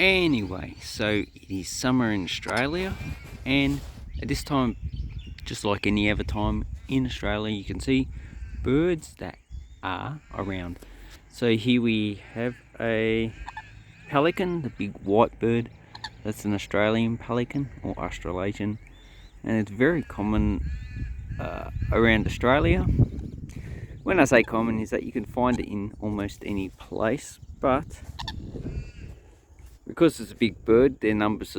Anyway, so it is summer in Australia, and at this time, just like any other time in Australia, you can see birds that are around. So here we have a pelican, the big white bird. That's an Australian pelican or Australasian, and it's very common around Australia. When I say common, is that you can find it in almost any place, but because it's a big bird, their numbers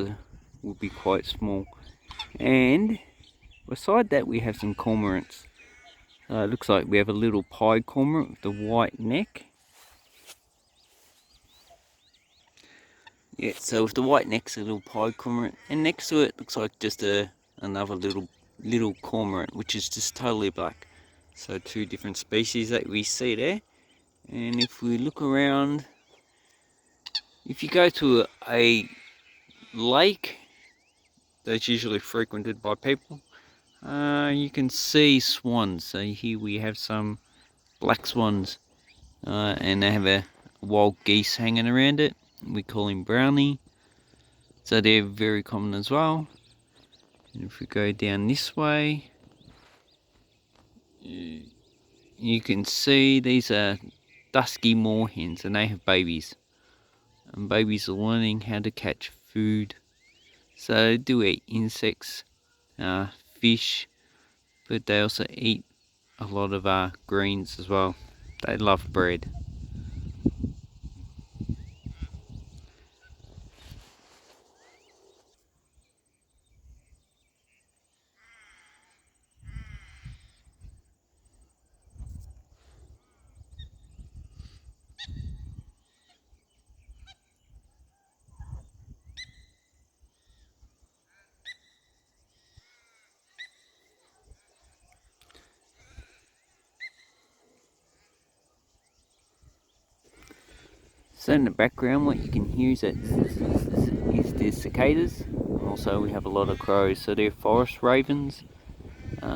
will be quite small. And beside that, we have some cormorants. It looks like we have a little pied cormorant with the white neck. Yeah, so with the white neck's a little pied cormorant, and next to it looks like just another little cormorant, which is just totally black. So two different species that we see there. And if we look around, if you go to a lake that's usually frequented by people, you can see swans. So here we have some black swans, and they have a wild geese hanging around it. We call him Brownie. So they're very common as well. And if we go down this way, you can see these are dusky moorhens, and they have babies. And babies are learning how to catch food. So they do eat insects, fish, but they also eat a lot of greens as well. They love bread. So in the background, what you can hear is the cicadas. Also, we have a lot of crows. So they're forest ravens.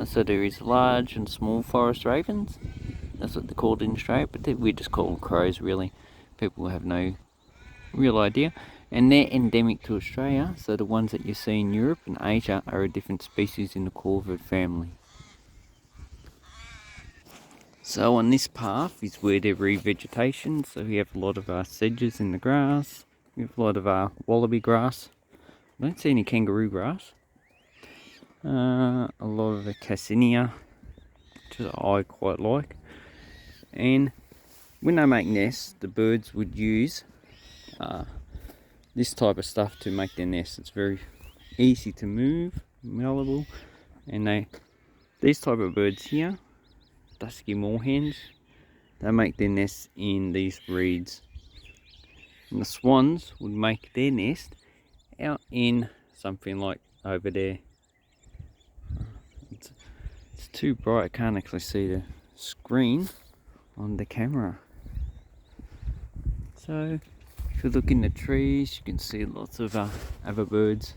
So there is large and small forest ravens. That's what they're called in Australia, but we just call them crows, really. People have no real idea. And they're endemic to Australia, so the ones that you see in Europe and Asia are a different species in the corvid family. So on this path is where they're revegetation, so we have a lot of sedges in the grass, we have a lot of wallaby grass. I don't see any kangaroo grass. A lot of the cassinia, which I quite like. And when they make nests, the birds would use this type of stuff to make their nests. It's very easy to move, malleable, and these type of birds here, dusky moorhens, they make their nests in these reeds. And the swans would make their nest out in something like over there. It's too bright, I can't actually see the screen on the camera. So if you look in the trees, you can see lots of other birds.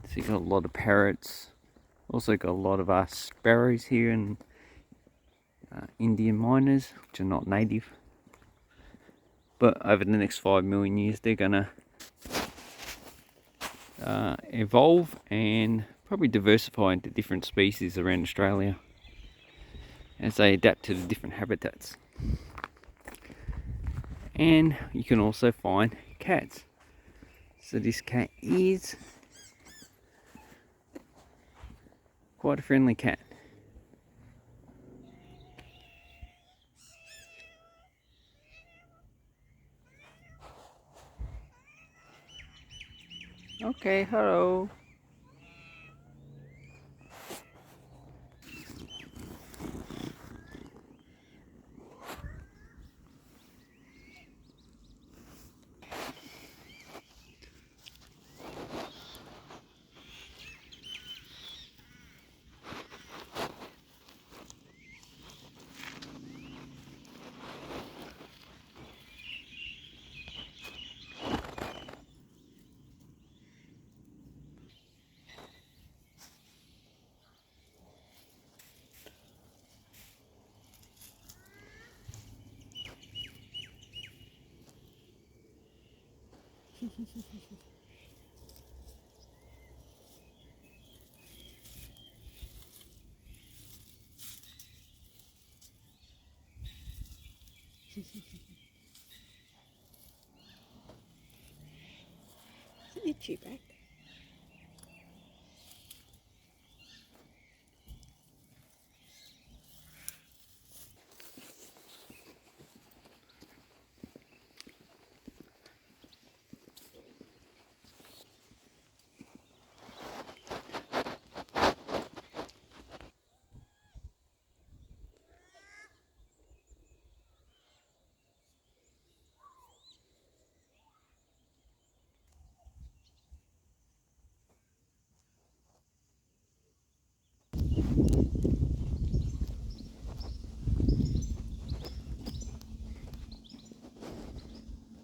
So you've got a lot of parrots. Also got a lot of sparrows here, and Indian miners, which are not native. But over the next 5 million years, they're gonna evolve and probably diversify into different species around Australia as they adapt to the different habitats. And you can also find cats. So this cat is quite a friendly cat. Okay, hello. It's an itchy back.